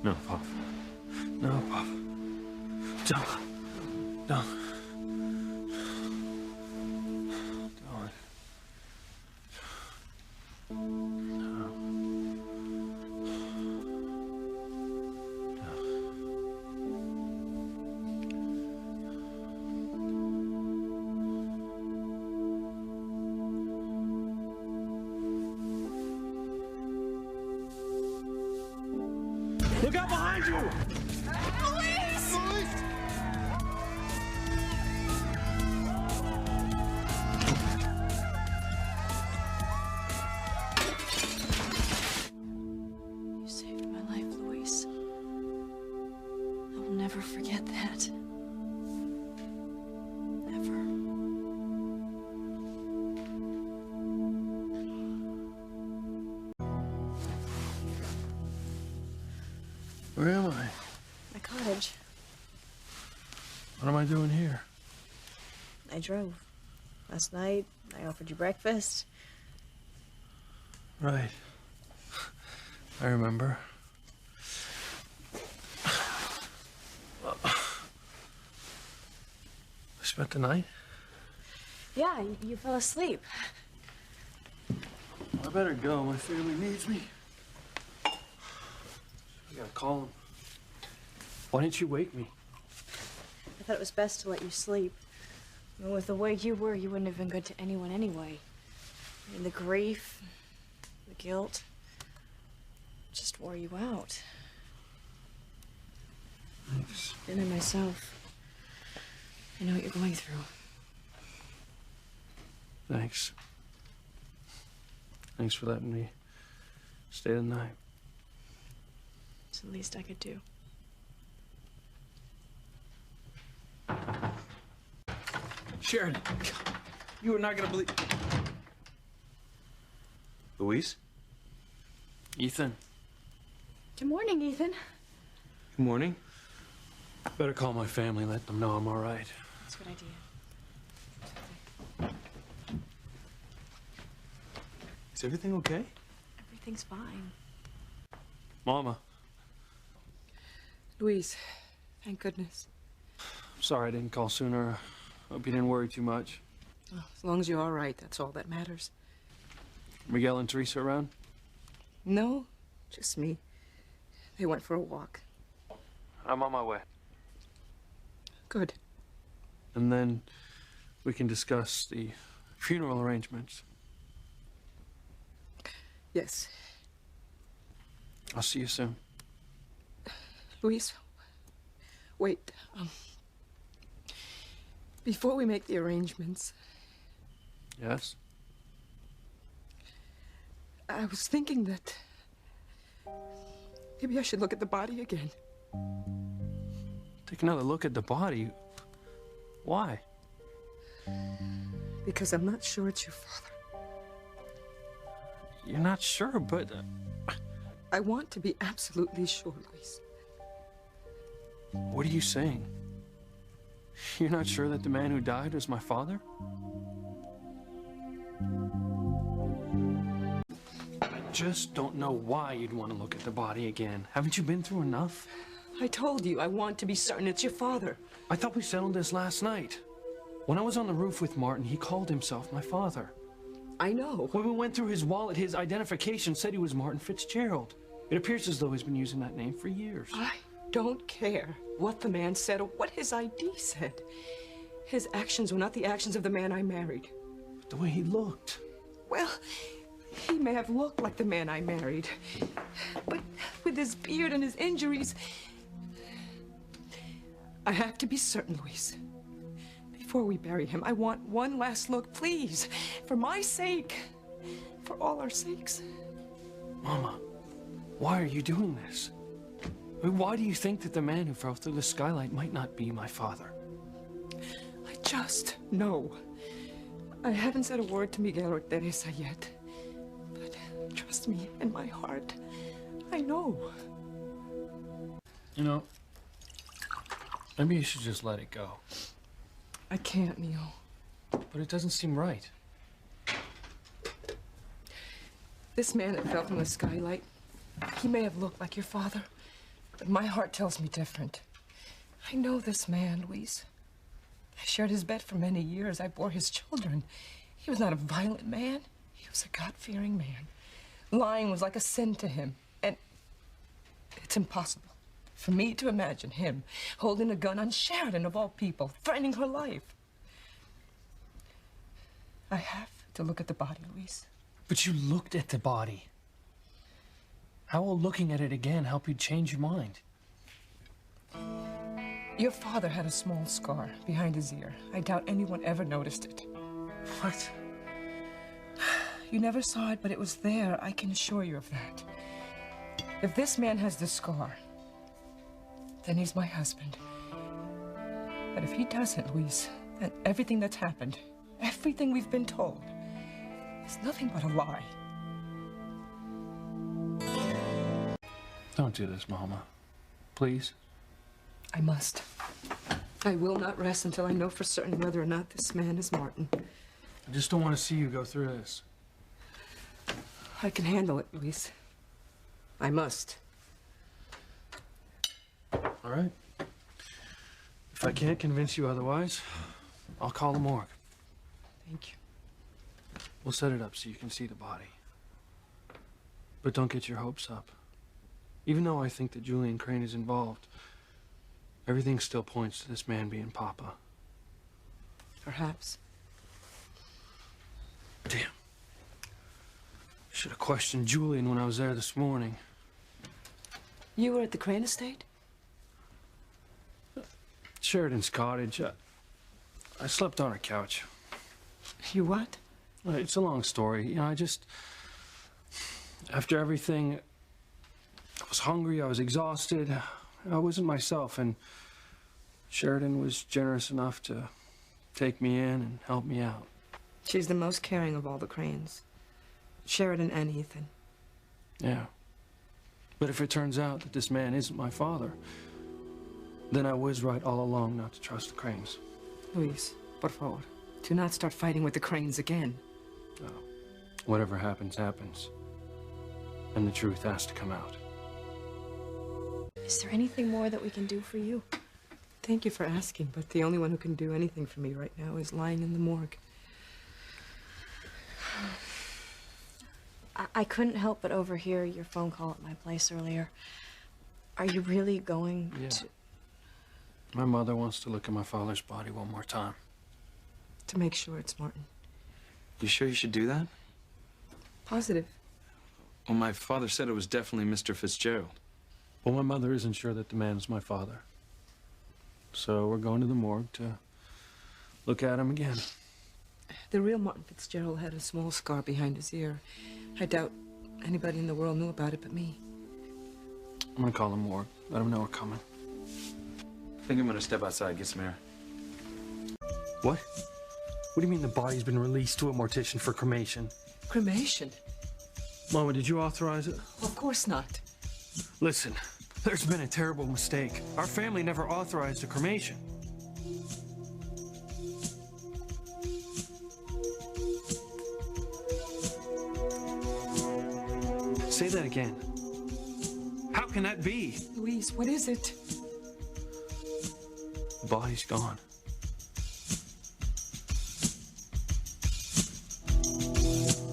No, Pop. No, Pop. Don't. Don't. Don't. No. Look out behind you! Police! Police! You saved my life, Luis. I will never forget that. Never. Where am I? My cottage. What am I doing here? I drove. Last night, I offered you breakfast. Right. I remember. I spent the night? Yeah, you fell asleep. I better go. My family needs me. I gotta call them. Why didn't you wake me? I thought it was best to let you sleep. I mean, with the way you were, you wouldn't have been good to anyone anyway. I mean, the grief, the guilt, just wore you out. Thanks. And I myself, I know what you're going through. Thanks. Thanks for letting me stay the night. It's the least I could do. Sharon, you are not gonna believe. Louise? Ethan. Good morning, Ethan. Good morning. Better call my family, let them know I'm all right. That's a good idea. Is everything okay? Everything's fine. Mama. Luis, thank goodness. Sorry I didn't call sooner. Hope you didn't worry too much. Oh, as long as you're all right, that's all that matters. Miguel and Teresa around? No, just me. They went for a walk. I'm on my way. Good. And then we can discuss the funeral arrangements. Yes. I'll see you soon. Luis, wait. Before we make the arrangements, Yes? I was thinking that maybe I should look at the body again. Take another look at the body. Why? Because I'm not sure it's your father. You're not sure, but... I want to be absolutely sure, Luis. What are you saying? You're not sure that the man who died was my father? I just don't know why you'd want to look at the body again. Haven't you been through enough? I told you I want to be certain it's your father. I thought we settled this last night. When I was on the roof with Martin, he called himself my father. I know. When we went through his wallet, his identification said he was Martin Fitzgerald. It appears as though he's been using that name for years. I don't care what the man said or what his ID said. His actions were not the actions of the man I married. But the way he looked. Well, he may have looked like the man I married, but with his beard and his injuries, I have to be certain, Luis. Before we bury him, I want one last look, please. For my sake. For all our sakes. Mama, why are you doing this? I mean, why do you think that the man who fell through the skylight might not be my father? I just know. I haven't said a word to Miguel or Teresa yet. But trust me, in my heart, I know. You know, maybe you should just let it go. I can't, Neil. But it doesn't seem right. This man that fell from the skylight, he may have looked like your father, But my heart tells me different. I know this man, Louise. I shared his bed for many years. I bore his children. He was not a violent man. He was a God-fearing man. Lying was like a sin to him. And it's impossible for me to imagine him holding a gun on Sheridan, of all people, threatening her life. I have to look at the body, Louise. But you looked at the body. How will looking at it again help you change your mind? Your father had a small scar behind his ear. I doubt anyone ever noticed it. What? You never saw it, but it was there. I can assure you of that. If this man has the scar, then he's my husband. But if he doesn't, Louise, then everything that's happened, everything we've been told, is nothing but a lie. Don't do this, Mama. Please. I must. I will not rest until I know for certain whether or not this man is Martin. I just don't want to see you go through this. I can handle it, Louise. I must. All right. If I can't convince you otherwise, I'll call the morgue. Thank you. We'll set it up so you can see the body. But don't get your hopes up. Even though I think that Julian Crane is involved, everything still points to this man being Papa. Perhaps. Damn. Should have questioned Julian when I was there this morning. You were at the Crane estate? Sheridan's cottage. I slept on her couch. You what? It's a long story. You know, after everything, I was hungry, I was exhausted. I wasn't myself, and Sheridan was generous enough to take me in and help me out. She's the most caring of all the Cranes. Sheridan and Ethan. Yeah. But if it turns out that this man isn't my father, then I was right all along not to trust the Cranes. Luis, por favor, do not start fighting with the Cranes again. No. Whatever happens, happens. And the truth has to come out. Is there anything more that we can do for you? Thank you for asking, but the only one who can do anything for me right now is lying in the morgue. I couldn't help but overhear your phone call at my place earlier. Are you really going to... My mother wants to look at my father's body one more time. To make sure it's Martin. You sure you should do that? Positive. Well, my father said it was definitely Mr. Fitzgerald. Well, my mother isn't sure that the man is my father. So we're going to the morgue to look at him again. The real Martin Fitzgerald had a small scar behind his ear. I doubt anybody in the world knew about it but me. I'm gonna call the morgue. Let him know we're coming. I think I'm gonna step outside and get some air. What? What do you mean the body's been released to a mortician for cremation? Cremation? Mama, did you authorize it? Of course not. Listen, there's been a terrible mistake. Our family never authorized a cremation. Say that again. How can that be? Luis, what is it? The body's gone.